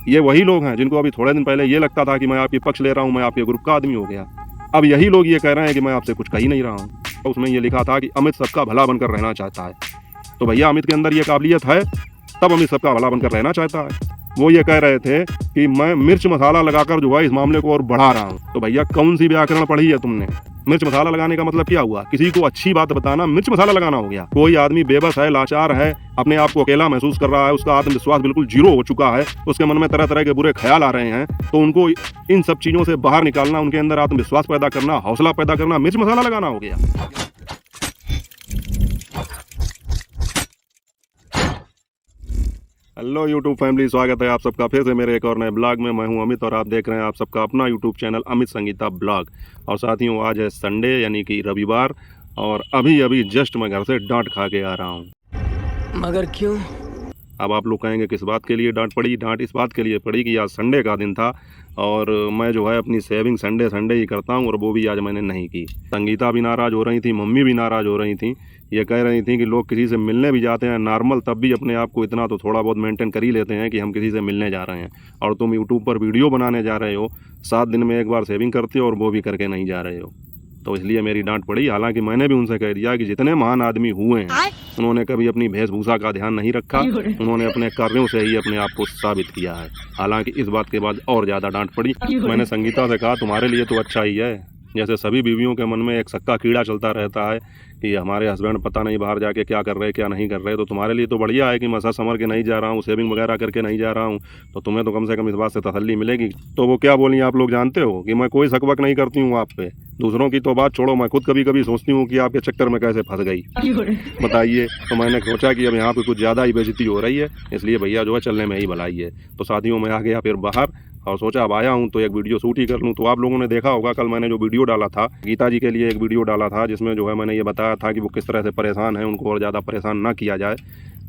ये वही लोग हैं जिनको अभी थोड़े दिन पहले ये लगता था कि मैं आपके पक्ष ले रहा हूँ, मैं आपके ग्रुप का आदमी हो गया। अब यही लोग ये कह रहे हैं कि मैं आपसे कुछ कह ही नहीं रहा हूँ। उसमें ये लिखा था कि अमित सबका भला बनकर रहना चाहता है। तो भैया अमित के अंदर ये काबिलियत है, तब अमित सबका भला बनकर रहना चाहता है। वो ये कह रहे थे कि मैं मिर्च मसाला लगाकर जो है इस मामले को और बढ़ा रहा हूँ। तो भैया कौन सी व्याकरण पढ़ी है तुमने? मिर्च मसाला लगाने का मतलब क्या हुआ? किसी को अच्छी बात बताना मिर्च मसाला लगाना हो गया? कोई आदमी बेबस है, लाचार है, अपने आप को अकेला महसूस कर रहा है, उसका आत्मविश्वास बिल्कुल जीरो हो चुका है, उसके मन में तरह तरह के बुरे ख्याल आ रहे हैं, तो उनको इन सब चीज़ों से बाहर निकालना, उनके अंदर आत्मविश्वास पैदा करना, हौसला पैदा करना मिर्च मसाला लगाना हो गया। हेलो यूट्यूब फैमिली, स्वागत है आप सबका फिर से मेरे एक और नए ब्लॉग में। मैं हूं अमित और आप देख रहे हैं आप सबका अपना YouTube channel Amit Sangeeta blog. और साथियों, आज है संडे यानी कि रविवार, और अभी अभी जस्ट मैं घर से डांट खा के आ रहा हूं। मगर क्यों? अब आप लोग कहेंगे किस बात के लिए डांट पड़ी? डांट इस बात के लिए पड़ी कि आज संडे का दिन था और मैं जो है अपनी सेविंग संडे ही करता हूं, और वो भी आज मैंने नहीं की। संगीता भी नाराज़ हो रही थी, मम्मी भी नाराज़ हो रही थी। ये कह रही थी कि लोग किसी से मिलने भी जाते हैं नॉर्मल, तब भी अपने आप को इतना तो थोड़ा बहुत मेंटेन कर ही लेते हैं कि हम किसी से मिलने जा रहे हैं, और तुम यूट्यूब पर वीडियो बनाने जा रहे हो, 7 दिन में एक बार सेविंग करते हो और वो भी करके नहीं जा रहे हो। तो इसलिए मेरी डांट पड़ी। हालांकि मैंने भी उनसे कह दिया कि जितने महान आदमी हुए हैं उन्होंने कभी अपनी वेशभूषा का ध्यान नहीं रखा, उन्होंने अपने कार्यों से ही अपने आप को साबित किया है। हालांकि इस बात के बाद और ज़्यादा डांट पड़ी। मैंने संगीता से कहा तुम्हारे लिए तो अच्छा ही है, जैसे सभी बीवियों के मन में एक सक्का कीड़ा चलता रहता है कि हमारे हस्बैंड पता नहीं बाहर जाके क्या कर रहे क्या नहीं कर रहे, तो तुम्हारे लिए तो बढ़िया है कि मैं सच समझ के नहीं जा रहा हूँ, सेविंग वगैरह करके नहीं जा रहा हूँ, तो तुम्हें तो कम से कम इस बात से तसल्ली मिलेगी। तो वो क्या बोली आप लोग जानते हो कि मैं कोई शकवक नहीं करती हूँ आप पे। दूसरों की तो बात छोड़ो, मैं खुद कभी कभी सोचती हूँ कि आपके चक्कर में कैसे फंस गई, बताइए। तो मैंने सोचा कि अब यहाँ पे कुछ ज़्यादा ही बेइज्जती हो रही है, इसलिए भैया जो है चलने में ही भलाई है। तो साथियों, मैं आ गया फिर बाहर और सोचा अब आया हूँ तो एक वीडियो शूट ही कर लूँ। तो आप लोगों ने देखा होगा कल मैंने जो वीडियो डाला था, गीता जी के लिए एक वीडियो डाला था, जिसमें जो है मैंने ये बताया था कि वो किस तरह से परेशान है, उनको और ज़्यादा परेशान ना किया जाए।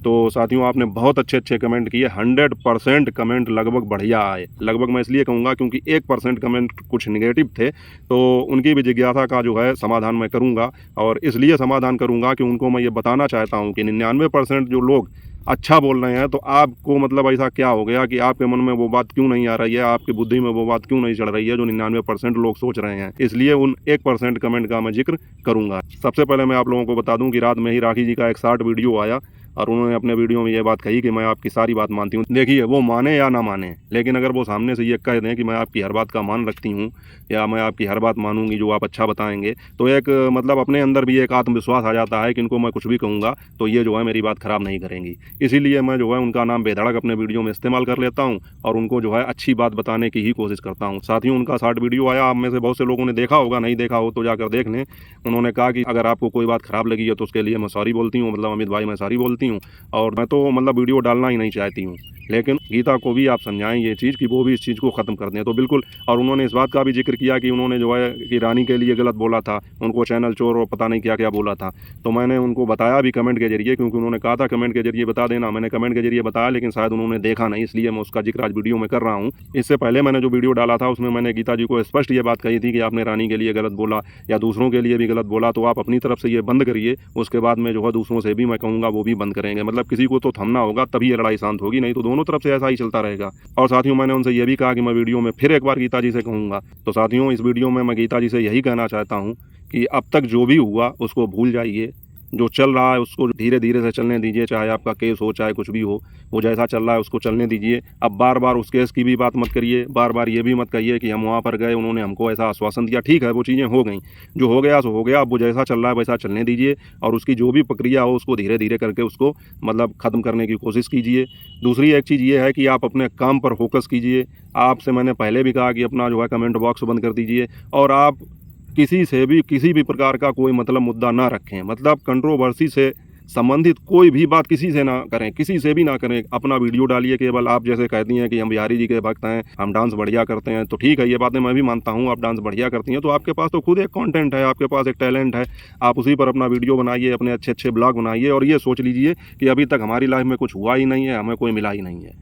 तो साथियों, आपने बहुत अच्छे कमेंट किए, 100% कमेंट लगभग बढ़िया आए। लगभग मैं इसलिए कहूँगा क्योंकि 1% कमेंट कुछ निगेटिव थे, तो उनकी भी जिज्ञासा का जो है समाधान मैं करूँगा। और इसलिए समाधान करूँगा कि उनको मैं ये बताना चाहता हूँ कि 99% जो लोग अच्छा बोल रहे हैं, तो आपको मतलब ऐसा क्या हो गया कि आपके मन में वो बात क्यों नहीं आ रही है, आपकी बुद्धि में वो बात क्यों नहीं चढ़ रही है जो 99% लोग सोच रहे हैं। इसलिए उन 1% कमेंट का मैं जिक्र करूंगा। सबसे पहले मैं आप लोगों को बता दूं कि रात में ही राखी जी का एक शॉर्ट वीडियो आया और उन्होंने अपने वीडियो में ये बात कही कि मैं आपकी सारी बात मानती हूँ। देखिए, वो माने या ना माने, लेकिन अगर वो सामने से ये कह दें कि मैं आपकी हर बात का मान रखती हूँ या मैं आपकी हर बात मानूंगी जो आप अच्छा बताएंगे, तो एक मतलब अपने अंदर भी एक आत्मविश्वास आ जाता है कि इनको मैं कुछ भी कहूँगा तो ये जो है मेरी बात ख़राब नहीं करेंगी। इसीलिए मैं जो है उनका नाम बेधड़क अपने वीडियो में इस्तेमाल कर लेता हूँ और उनको जो है अच्छी बात बताने की ही कोशिश करता हूँ। साथियों, उनका शॉर्ट वीडियो आया, आप में से बहुत से लोगों ने देखा होगा, नहीं देखा हो तो जाकर देख लें। उन्होंने कहा कि अगर आपको कोई बात ख़राब लगी है तो उसके लिए मैं सॉरी बोलती हूँ, मतलब अमित भाई मैं सॉरी बोलती हूँ, और मैं तो मतलब वीडियो डालना ही नहीं चाहती हूँ। लेकिन गीता को भी आप समझाएं ये चीज़ कि वो भी इस चीज़ को ख़त्म कर दें। तो बिल्कुल, और उन्होंने इस बात का भी जिक्र किया कि उन्होंने जो है कि रानी के लिए गलत बोला था, उनको चैनल चोर और पता नहीं क्या क्या बोला था। तो मैंने उनको बताया भी कमेंट के जरिए, क्योंकि उन्होंने कहा था कमेंट के जरिए बता देना। मैंने कमेंट के जरिए बताया, लेकिन शायद उन्होंने देखा नहीं, इसलिए मैं उसका जिक्र आज वीडियो में कर रहा हूँ। इससे पहले मैंने जो वीडियो डाला था उसमें मैंने गीता जी को स्पष्ट ये बात कही थी कि आपने रानी के लिए गलत बोला या दूसरों के लिए भी गलत बोला, तो आप अपनी तरफ से ये बंद करिए, उसके बाद में जो है दूसरों से भी मैं कहूँगा वो भी बंद करेंगे। मतलब किसी को तो थमना होगा तभी ये लड़ाई शांत होगी, नहीं तो दोनों तरफ से ऐसा ही चलता रहेगा। और साथियों, मैंने उनसे ये भी कहा कि मैं वीडियो में फिर एक बार गीता जी से कहूँगा। तो साथियों, इस वीडियो में मैं गीता जी से यही कहना चाहता हूँ कि अब तक जो भी हुआ उसको भूल जाइए, जो चल रहा है उसको धीरे धीरे से चलने दीजिए, चाहे आपका केस हो चाहे कुछ भी हो, वो जैसा चल रहा है उसको चलने दीजिए। अब बार बार उस केस की भी बात मत करिए, बार बार ये भी मत कहिए कि हम वहाँ पर गए, उन्होंने हमको ऐसा आश्वासन दिया। ठीक है, वो चीज़ें हो गई, जो हो गया सो हो गया। अब वो जैसा चल रहा है वैसा चलने दीजिए, और उसकी जो भी प्रक्रिया हो उसको धीरे धीरे करके उसको मतलब ख़त्म करने की कोशिश कीजिए। दूसरी एक चीज़ ये है कि आप अपने काम पर फोकस कीजिए। आपसे मैंने पहले भी कहा कि अपना जो है कमेंट बॉक्स बंद कर दीजिए, और आप किसी से भी किसी भी प्रकार का कोई मतलब मुद्दा ना रखें। मतलब कंट्रोवर्सी से संबंधित कोई भी बात किसी से ना करें, किसी से भी ना करें। अपना वीडियो डालिए, केवल आप जैसे कहती हैं कि हम बिहारी जी के भक्त हैं, हम डांस बढ़िया करते हैं, तो ठीक है, ये बातें मैं भी मानता हूँ, आप डांस बढ़िया करती हैं, तो आपके पास तो खुद एक कंटेंट है, आपके पास एक टैलेंट है, आप उसी पर अपना वीडियो बनाइए, अपने अच्छे अच्छे ब्लॉग बनाइए, और ये सोच लीजिए कि अभी तक हमारी लाइफ में कुछ हुआ ही नहीं है, हमें कोई मिला ही नहीं है।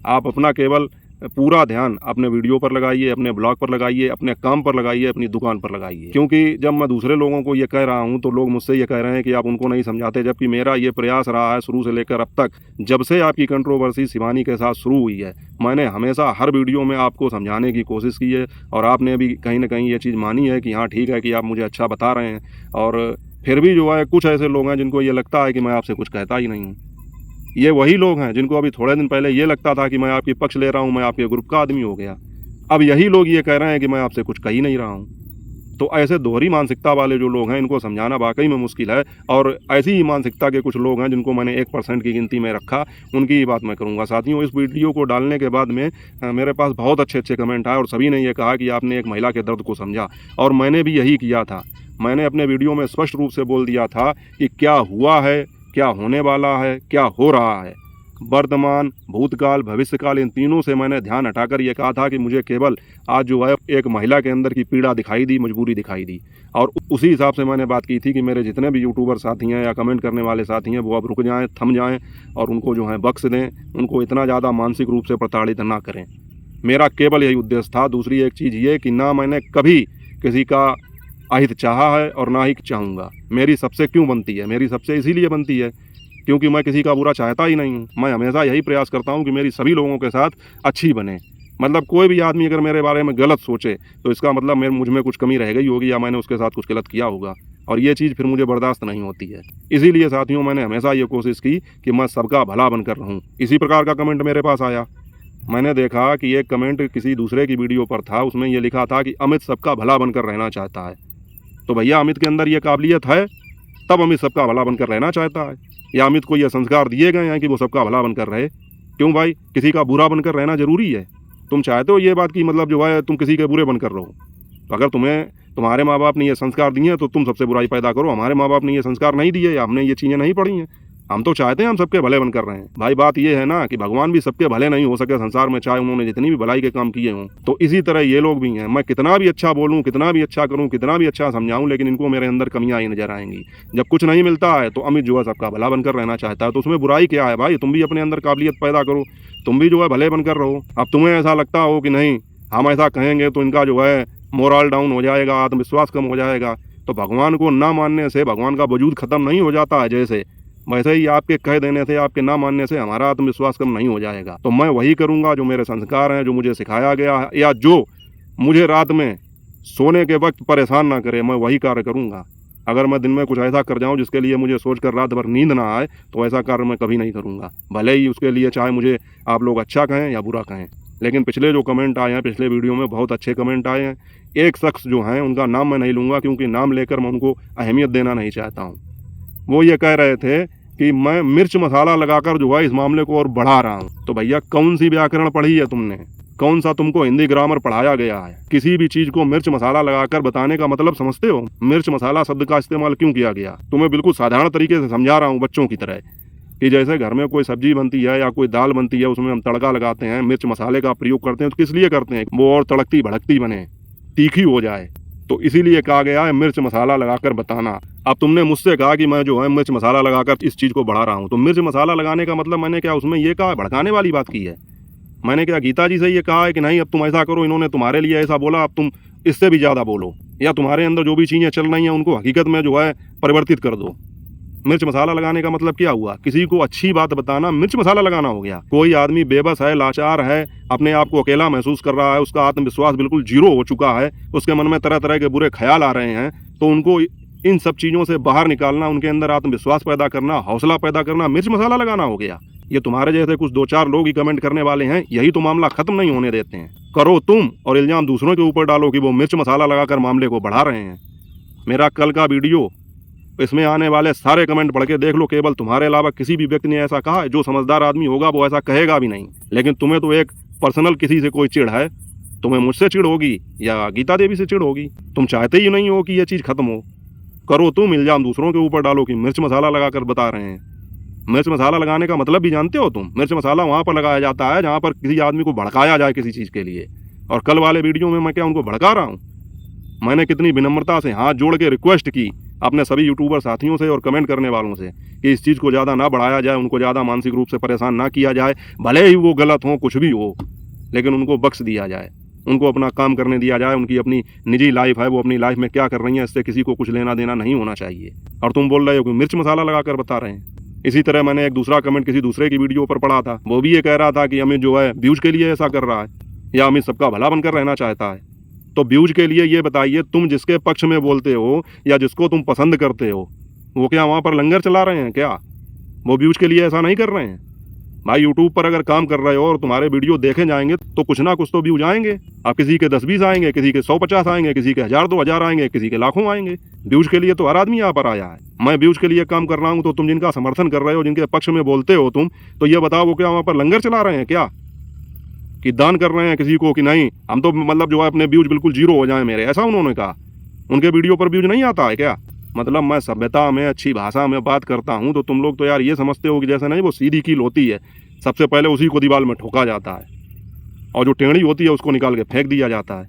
आप अपना केवल पूरा ध्यान अपने वीडियो पर लगाइए, अपने ब्लॉग पर लगाइए, अपने काम पर लगाइए, अपनी दुकान पर लगाइए। क्योंकि जब मैं दूसरे लोगों को ये कह रहा हूँ तो लोग मुझसे ये कह रहे हैं कि आप उनको नहीं समझाते, जबकि मेरा ये प्रयास रहा है शुरू से लेकर अब तक। जब से आपकी कंट्रोवर्सी शिवानी के साथ शुरू हुई है, मैंने हमेशा हर वीडियो में आपको समझाने की कोशिश की है और आपने भी कहीं ना कहीं ये चीज़ मानी है कि हाँ ठीक है कि आप मुझे अच्छा बता रहे हैं। और फिर भी जो है कुछ ऐसे लोग हैं जिनको ये लगता है कि मैं आपसे कुछ कहता ही नहीं हूँ। ये वही लोग हैं जिनको अभी थोड़े दिन पहले ये लगता था कि मैं आपकी पक्ष ले रहा हूँ, मैं आपके ग्रुप का आदमी हो गया। अब यही लोग ये कह रहे हैं कि मैं आपसे कुछ कह ही नहीं रहा हूँ। तो ऐसे दोहरी मानसिकता वाले जो लोग हैं इनको समझाना वाकई में मुश्किल है। और ऐसी ही मानसिकता के कुछ लोग हैं जिनको मैंने 1% की गिनती में रखा, उनकी ही बात मैं करूँगा। साथियों, इस वीडियो को डालने के बाद में मेरे पास बहुत अच्छे कमेंट आए और सभी ने ये कहा कि आपने एक महिला के दर्द को समझा, और मैंने भी यही किया था। मैंने अपने वीडियो में स्पष्ट रूप से बोल दिया था कि क्या हुआ है, क्या होने वाला है, क्या हो रहा है, वर्तमान, भूतकाल, भविष्यकाल, इन तीनों से मैंने ध्यान हटाकर ये कहा था कि मुझे केवल आज जो है एक महिला के अंदर की पीड़ा दिखाई दी, मजबूरी दिखाई दी। और उसी हिसाब से मैंने बात की थी कि मेरे जितने भी यूट्यूबर साथी हैं या कमेंट करने वाले साथी हैं वो अब रुक जाएं, थम जाएं और उनको जो है बख्श दें, उनको इतना ज़्यादा मानसिक रूप से प्रताड़ित ना करें। मेरा केवल यही उद्देश्य था। दूसरी एक चीज़ ये कि ना मैंने कभी किसी का अहित चाहा है और ना ही चाहूँगा। मेरी सबसे क्यों बनती है? मेरी सबसे इसीलिए बनती है क्योंकि मैं किसी का बुरा चाहता ही नहीं हूँ। मैं हमेशा यही प्रयास करता हूँ कि मेरी सभी लोगों के साथ अच्छी बने। मतलब कोई भी आदमी अगर मेरे बारे में गलत सोचे तो इसका मतलब मुझ में कुछ कमी रह गई होगी या मैंने उसके साथ कुछ गलत किया होगा, और ये चीज़ फिर मुझे बर्दाश्त नहीं होती है। इसीलिए साथियों, मैंने हमेशा ये कोशिश की कि मैं सबका भला बनकर रहूँ। इसी प्रकार का कमेंट मेरे पास आया। मैंने देखा कि एक कमेंट किसी दूसरे की वीडियो पर था, उसमें ये लिखा था कि अमित सबका भला बनकर रहना चाहता है। तो भैया, अमित के अंदर ये काबिलियत है तब अमित सबका भला बनकर रहना चाहता है, या अमित को ये संस्कार दिए गए हैं कि वो सबका भला बनकर रहे? क्यों भाई, किसी का बुरा बनकर रहना जरूरी है? तुम चाहते हो ये बात कि मतलब जो है तुम किसी के बुरे बनकर रहो? तो अगर तुम्हारे माँ बाप ने ये संस्कार दिए हैं तो तुम सबसे बुराई पैदा करो। हमारे माँ बाप ने ये संस्कार नहीं दिए या हमने ये चीज़ें नहीं पढ़ी हैं। हम तो चाहते हैं हम सबके भले बनकर रहे हैं। भाई बात ये है ना कि भगवान भी सबके भले नहीं हो सके संसार में, चाहे उन्होंने जितनी भी भलाई के काम किए हों। तो इसी तरह ये लोग भी हैं। मैं कितना भी अच्छा बोलूँ, कितना भी अच्छा करूँ, कितना भी अच्छा समझाऊँ, लेकिन इनको मेरे अंदर कमियाँ ही नजर आएंगी। जब कुछ नहीं मिलता है तो अमित जो है सबका भला बनकर रहना चाहता है। तो उसमें बुराई क्या है भाई? तुम भी अपने अंदर काबिलियत पैदा करो, तुम भी जो है भले बनकर रहो। अब तुम्हें ऐसा लगता हो कि नहीं हम ऐसा कहेंगे तो इनका जो है मोरल डाउन हो जाएगा, आत्मविश्वास कम हो जाएगा, तो भगवान को ना मानने से भगवान का वजूद खत्म नहीं हो जाता है जैसे, वैसे ही आपके कह देने से, आपके ना मानने से हमारा आत्मविश्वास कम नहीं हो जाएगा। तो मैं वही करूँगा जो मेरे संस्कार हैं, जो मुझे सिखाया गया है, या जो मुझे रात में सोने के वक्त परेशान ना करे, मैं वही कार्य करूँगा। अगर मैं दिन में कुछ ऐसा कर जाऊँ जिसके लिए मुझे सोचकर रात भर नींद ना आए तो ऐसा कार्य मैं कभी नहीं करूँगा, भले ही उसके लिए चाहे मुझे आप लोग अच्छा कहें या बुरा कहें। लेकिन पिछले जो कमेंट आए हैं, पिछले वीडियो में बहुत अच्छे कमेंट आए हैं। एक शख्स जो हैं उनका नाम मैं नहीं लूँगा क्योंकि नाम लेकर मैं उनको अहमियत देना नहीं चाहता हूँ। वो ये कह रहे थे कि मैं मिर्च मसाला लगाकर जो है इस मामले को और बढ़ा रहा हूँ। तो भैया, कौन सी व्याकरण पढ़ी है तुमने? कौन सा तुमको हिंदी ग्रामर पढ़ाया गया है? किसी भी चीज को मिर्च मसाला लगाकर बताने का मतलब समझते हो? मिर्च मसाला शब्द का इस्तेमाल क्यों किया गया? तुम्हें बिल्कुल साधारण तरीके से समझा रहा हूँ, बच्चों की तरह, कि जैसे घर में कोई सब्जी बनती है या कोई दाल बनती है, उसमें हम तड़का लगाते हैं, मिर्च मसाले का प्रयोग करते हैं। तो किस लिए करते हैं? वो और तड़कती भड़कती बने, तीखी हो जाए। तो इसीलिए कहा गया है मिर्च मसाला लगाकर बताना। अब तुमने मुझसे कहा कि मैं जो है मिर्च मसाला लगाकर इस चीज़ को बढ़ा रहा हूँ, तो मिर्च मसाला लगाने का मतलब मैंने क्या उसमें ये कहा, भड़काने वाली बात की है? मैंने क्या गीता जी से ये कहा है कि नहीं अब तुम ऐसा करो, इन्होंने तुम्हारे लिए ऐसा बोला, अब तुम इससे भी ज़्यादा बोलो, या तुम्हारे अंदर जो भी चीज़ें चल रही हैं उनको हकीकत में जो है परिवर्तित कर दो? मिर्च मसाला लगाने का मतलब क्या हुआ? किसी को अच्छी बात बताना मिर्च मसाला लगाना हो गया? कोई आदमी बेबस है, लाचार है, अपने आप को अकेला महसूस कर रहा है, उसका आत्मविश्वास बिल्कुल जीरो हो चुका है, उसके मन में तरह तरह के बुरे ख्याल आ रहे हैं, तो उनको इन सब चीज़ों से बाहर निकालना, उनके अंदर आत्मविश्वास पैदा करना, हौसला पैदा करना, मिर्च मसाला लगाना हो गया। ये तुम्हारे जैसे कुछ 2-4 लोग ही कमेंट करने वाले हैं, यही तो मामला खत्म नहीं होने देते हैं। करो तुम और इल्जाम दूसरों के ऊपर डालो कि वो मिर्च मसाला लगाकर मामले को बढ़ा रहे हैं। मेरा कल का वीडियो, इसमें आने वाले सारे कमेंट पढ़ के देख लो, केवल तुम्हारे अलावा किसी भी व्यक्ति ने ऐसा कहा है? जो समझदार आदमी होगा वो ऐसा कहेगा भी नहीं। लेकिन तुम्हें तो एक पर्सनल किसी से कोई चिढ़ है, तुम्हें मुझसे चिढ़ होगी या गीता देवी से चिढ़ होगी। तुम चाहते ही नहीं हो कि यह चीज़ खत्म हो। करो तुम, इल्जाम दूसरों के ऊपर डालो कि मिर्च मसाला लगाकर बता रहे हैं। मिर्च मसाला लगाने का मतलब भी जानते हो तुम? मिर्च मसाला वहाँ पर लगाया जाता है जहाँ पर किसी आदमी को भड़काया जाए किसी चीज़ के लिए। और कल वाले वीडियो में मैं क्या उनको भड़का रहा हूँ? मैंने कितनी विनम्रता से हाथ जोड़ के रिक्वेस्ट की अपने सभी यूट्यूबर साथियों से और कमेंट करने वालों से कि इस चीज़ को ज़्यादा ना बढ़ाया जाए, उनको ज़्यादा मानसिक रूप से परेशान ना किया जाए, भले ही वो गलत हो, कुछ भी हो। लेकिन उनको बख्श दिया जाए, उनको अपना काम करने दिया जाए। उनकी अपनी निजी लाइफ है, वो अपनी लाइफ में क्या कर रही हैं इससे किसी को कुछ लेना देना नहीं होना चाहिए। और तुम बोल रहे हो कि मिर्च मसाला लगाकर बता रहे हैं। इसी तरह मैंने एक दूसरा कमेंट किसी दूसरे की वीडियो पर पढ़ा था, वो भी ये कह रहा था कि अमित जो है व्यूज के लिए ऐसा कर रहा है या अमित सबका भला बनकर रहना चाहता है। तो व्यूज के लिए ये बताइए, तुम जिसके पक्ष में बोलते हो या जिसको तुम पसंद करते हो, वो क्या वहाँ पर लंगर चला रहे हैं क्या? वो व्यूज के लिए ऐसा नहीं कर रहे हैं भाई। यूट्यूब पर अगर काम कर रहे हो और तुम्हारे वीडियो देखे जाएंगे तो कुछ ना कुछ तो व्यूज आएंगे। अब किसी के 10-20 आएंगे, किसी के 100-50 आएंगे, किसी के 1000-2000 आएंगे, किसी के लाखों आएंगे। व्यूज के लिए तो हर आदमी यहाँ पर आया है। मैं व्यूज के लिए काम कर रहा हूँ, तो तुम जिनका समर्थन कर रहे हो, जिनके पक्ष में बोलते हो तुम, तो ये बताओ वो क्या वहाँ पर लंगर चला रहे हैं क्या, कि दान कर रहे हैं किसी को कि नहीं? हम तो मतलब जो है अपने व्यूज बिल्कुल जीरो हो जाए मेरे, ऐसा उन्होंने कहा। उनके वीडियो पर व्यूज नहीं आता है क्या? मतलब मैं सभ्यता में अच्छी भाषा में बात करता हूँ तो तुम लोग तो यार ये समझते हो कि जैसे नहीं वो सीधी कील होती है, सबसे पहले उसी को दीवार में ठोका जाता है और जो टेढ़ी होती है उसको निकाल के फेंक दिया जाता है।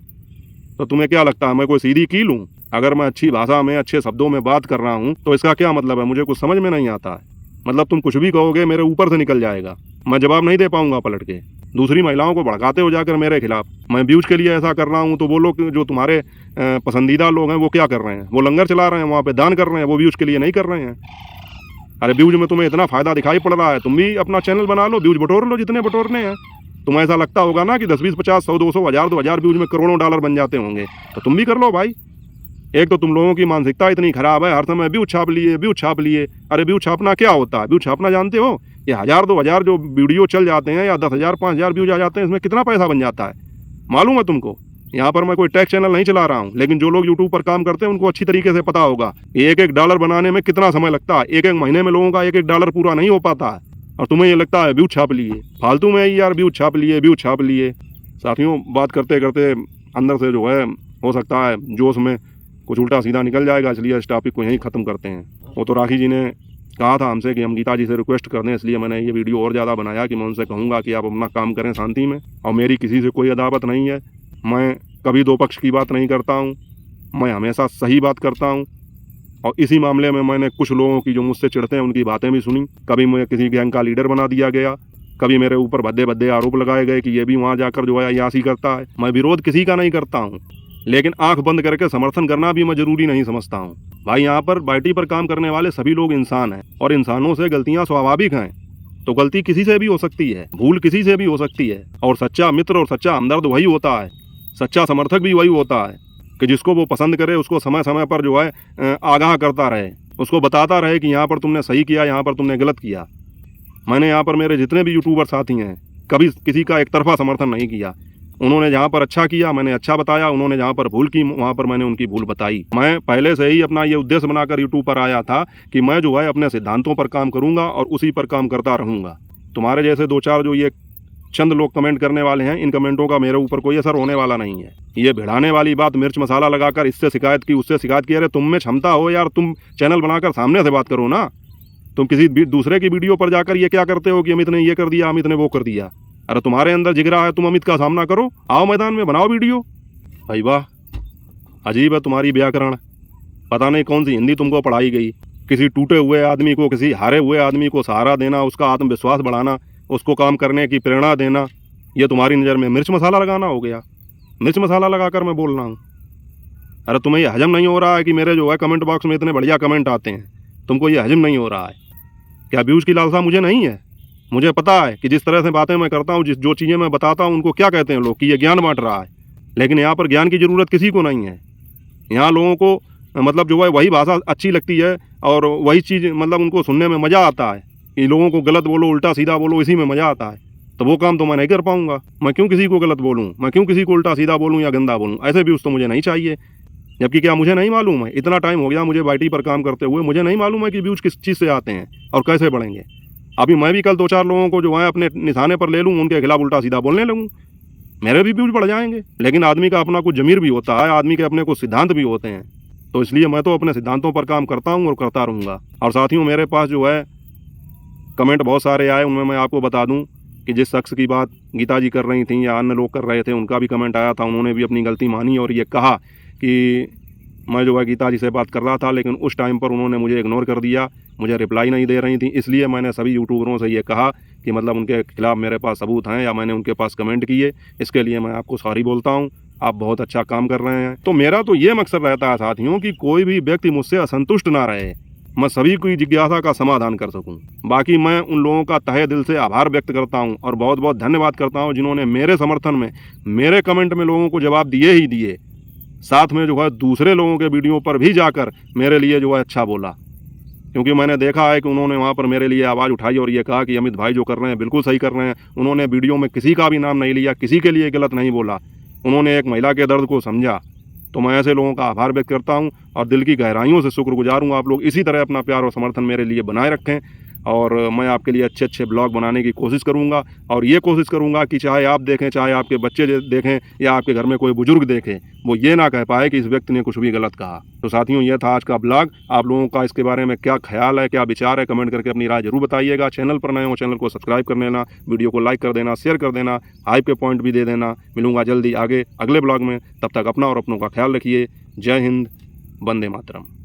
तो तुम्हें क्या लगता है मैं कोई सीधी कील हूँ? अगर मैं अच्छी भाषा में अच्छे शब्दों में बात कर रहा हूँ तो इसका क्या मतलब है? मुझे कुछ समझ में नहीं आता है। मतलब तुम कुछ भी कहोगे मेरे ऊपर से निकल जाएगा, मैं जवाब नहीं दे पाऊंगा पलट के। दूसरी महिलाओं को भड़काते हो जाकर मेरे खिलाफ। मैं व्यूज के लिए ऐसा कर रहा हूँ तो वो लोग जो तुम्हारे पसंदीदा लोग हैं वो क्या कर रहे हैं? वो लंगर चला रहे हैं, वहाँ पे दान कर रहे हैं, वो व्यूज के लिए नहीं कर रहे हैं। अरे व्यूज में तुम्हें इतना फ़ायदा दिखाई पड़ रहा है, तुम भी अपना चैनल बना लो, व्यूज बटोर लो जितने बटोरने हैं। तुम्हें ऐसा लगता होगा ना कि 10, 20, 50, 100, 200, 1000, 2000 व्यूज में करोड़ों डॉलर बन जाते होंगे, तो तुम भी कर लो भाई। एक तो तुम लोगों की मानसिकता इतनी खराब है, हर समय व्यूज छाप लिए, व्यूज छाप लिए। अरे व्यूज छापना क्या होता है? व्यूज छापना जानते हो? ये 1000, 2000 जो वीडियो चल जाते हैं या 10,000, 5000 व्यूज आ जाते हैं, इसमें कितना पैसा बन जाता है मालूम है तुमको? यहाँ पर मैं कोई टैक्स चैनल नहीं चला रहा हूँ, लेकिन जो लोग यूट्यूब पर काम करते हैं उनको अच्छी तरीके से पता होगा एक एक डॉलर बनाने में कितना समय लगता है। एक एक महीने में लोगों का एक एक डॉलर पूरा नहीं हो पाता है, और तुम्हें ये लगता है व्यूज छाप लिए। फालतू में ही यार व्यूज छाप लिए, व्यूज छाप लिए। साथियों, बात करते करते अंदर से जो है हो सकता है जोश में कुछ उल्टा सीधा निकल जाएगा, इसलिए इस टॉपिक को यहीं ख़त्म करते हैं। वो तो राखी जी ने कहा था हमसे कि हम गीता जी से रिक्वेस्ट कर दें, इसलिए मैंने ये वीडियो और ज़्यादा बनाया कि मैं उनसे कहूँगा कि आप अपना काम करें शांति में। और मेरी किसी से कोई अदावत नहीं है, मैं कभी दो पक्ष की बात नहीं करता हूँ, मैं हमेशा सही बात करता हूँ। और इसी मामले में मैंने कुछ लोगों की जो मुझसे चिढ़ते हैं उनकी बातें भी सुनी। कभी मुझे किसी गैंग का लीडर बना दिया गया, कभी मेरे ऊपर भद्दे भद्दे आरोप लगाए गए कि ये भी वहाँ जाकर जो है अय्याशी करता है। मैं विरोध किसी का नहीं करता हूँ, लेकिन आंख बंद करके समर्थन करना भी मैं जरूरी नहीं समझता हूँ भाई। यहाँ पर बाइटी पर काम करने वाले सभी लोग इंसान हैं और इंसानों से गलतियाँ स्वाभाविक हैं। तो गलती किसी से भी हो सकती है, भूल किसी से भी हो सकती है। और सच्चा मित्र और सच्चा हमदर्द वही होता है, सच्चा समर्थक भी वही होता है कि जिसको वो पसंद करे, उसको समय समय पर जो है आगाह करता रहे, उसको बताता रहे कि यहाँ पर तुमने सही किया, यहाँ पर तुमने गलत किया। मैंने यहाँ पर मेरे जितने भी यूट्यूबर साथी हैं कभी किसी का एक तरफा समर्थन नहीं किया। उन्होंने जहाँ पर अच्छा किया मैंने अच्छा बताया, उन्होंने जहाँ पर भूल की वहाँ पर मैंने उनकी भूल बताई। मैं पहले से ही अपना ये उद्देश्य बनाकर यूट्यूब पर आया था कि मैं जो है अपने सिद्धांतों पर काम करूँगा और उसी पर काम करता रहूँगा। तुम्हारे जैसे दो चार जो ये चंद लोग कमेंट करने वाले हैं, इन कमेंटों का मेरे ऊपर कोई असर होने वाला नहीं है। ये भिड़ाने वाली बात, मिर्च मसाला लगाकर इससे शिकायत की, उससे शिकायत की, अरे तुम में क्षमता हो यार, तुम चैनल बनाकर सामने से बात करो ना। तुम किसी दूसरे की वीडियो पर जाकर ये क्या करते हो कि अमित ने ये कर दिया, अमित ने वो कर दिया। अरे तुम्हारे अंदर जिगरा है, तुम अमित का सामना करो, आओ मैदान में बनाओ वीडियो। भाई वाह, अजीब है तुम्हारी व्याकरण। पता नहीं कौन सी हिंदी तुमको पढ़ाई गई। किसी टूटे हुए आदमी को, किसी हारे हुए आदमी को सहारा देना, उसका आत्मविश्वास बढ़ाना, उसको काम करने की प्रेरणा देना, ये तुम्हारी नज़र में मिर्च मसाला लगाना हो गया। मिर्च मसाला लगाकर मैं बोल रहा हूँ। अरे तुम्हें ये हजम नहीं हो रहा है कि मेरे जो है कमेंट बॉक्स में इतने बढ़िया कमेंट आते हैं, तुमको ये हजम नहीं हो रहा है क्या? व्यूज़ की लालसा मुझे नहीं है। मुझे पता है कि जिस तरह से बातें मैं करता हूँ, जो चीज़ें मैं बताता हूँ, उनको क्या कहते हैं लोग कि ये ज्ञान बांट रहा है। लेकिन यहाँ पर ज्ञान की ज़रूरत किसी को नहीं है। यहाँ लोगों को मतलब जो है वही भाषा अच्छी लगती है और वही चीज़ मतलब उनको सुनने में मज़ा आता है कि लोगों को गलत बोलो, उल्टा सीधा बोलो, इसी में मज़ा आता है। तो वो काम तो मैं नहीं कर पाऊँगा। मैं क्यों किसी को गलत बोलूँ, मैं क्यों किसी को उल्टा सीधा बोलूँ या गंदा बोलूँ? ऐसे व्यूज़ तो मुझे नहीं चाहिए। जबकि क्या मुझे नहीं मालूम है, इतना टाइम हो गया मुझे बाइटी पर काम करते हुए, मुझे नहीं मालूम है कि व्यूज़ किस चीज़ से आते हैं और कैसे बढ़ेंगे। अभी मैं भी कल दो चार लोगों को जो है अपने निशाने पर ले लूँ, उनके खिलाफ उल्टा सीधा बोलने लगूँ, मेरे भी व्यूज़ बढ़ जाएंगे। लेकिन आदमी का अपना कुछ ज़मीर भी होता है, आदमी के अपने कुछ सिद्धांत भी होते हैं। तो इसलिए मैं तो अपने सिद्धांतों पर काम करता हूँ और करता रहूँगा। और साथियों, मेरे पास जो है कमेंट बहुत सारे आए, उनमें मैं आपको बता दूं कि जिस शख्स की बात गीता जी कर रही थी या अन्य लोग कर रहे थे, उनका भी कमेंट आया था। उन्होंने भी अपनी गलती मानी और ये कहा कि मैं जो है गीता जी से बात कर रहा था, लेकिन उस टाइम पर उन्होंने मुझे इग्नोर कर दिया, मुझे रिप्लाई नहीं दे रही थी। इसलिए मैंने सभी यूट्यूबरों से ये कहा कि मतलब उनके खिलाफ़ मेरे पास सबूत हैं या मैंने उनके पास कमेंट किए, इसके लिए मैं आपको सॉरी बोलता हूँ। आप बहुत अच्छा काम कर रहे हैं। तो मेरा तो ये मकसद रहता है साथियों कि कोई भी व्यक्ति मुझसे असंतुष्ट ना रहे, मैं सभी की जिज्ञासा का समाधान कर सकूं। बाकी मैं उन लोगों का तहे दिल से आभार व्यक्त करता हूं और बहुत बहुत धन्यवाद करता हूं जिन्होंने मेरे समर्थन में, मेरे कमेंट में लोगों को जवाब दिए ही दिए, साथ में जो है दूसरे लोगों के वीडियो पर भी जाकर मेरे लिए जो है अच्छा बोला। क्योंकि मैंने देखा है कि उन्होंने वहाँ पर मेरे लिए आवाज़ उठाई और ये कहा कि अमित भाई जो कर रहे हैं बिल्कुल सही कर रहे हैं। उन्होंने वीडियो में किसी का भी नाम नहीं लिया, किसी के लिए गलत नहीं बोला, उन्होंने एक महिला के दर्द को समझा। तो मैं ऐसे लोगों का आभार व्यक्त करता हूं और दिल की गहराइयों से शुक्रगुजार हूं। आप लोग इसी तरह अपना प्यार और समर्थन मेरे लिए बनाए रखें और मैं आपके लिए अच्छे अच्छे ब्लॉग बनाने की कोशिश करूंगा और ये कोशिश करूंगा कि चाहे आप देखें, चाहे आपके बच्चे देखें या आपके घर में कोई बुजुर्ग देखे, वो ये ना कह पाए कि इस व्यक्ति ने कुछ भी गलत कहा। तो साथियों, ये था आज का ब्लॉग। आप लोगों का इसके बारे में क्या ख्याल है, क्या विचार है, कमेंट करके अपनी राय जरूर बताइएगा। चैनल पर नए हो चैनल को सब्सक्राइब कर लेना, वीडियो को लाइक कर देना, शेयर कर देना, हाइप के पॉइंट भी दे देना। मिलूंगा जल्दी आगे अगले ब्लॉग में, तब तक अपना और अपनों का ख्याल रखिए। जय हिंद, वंदे मातरम।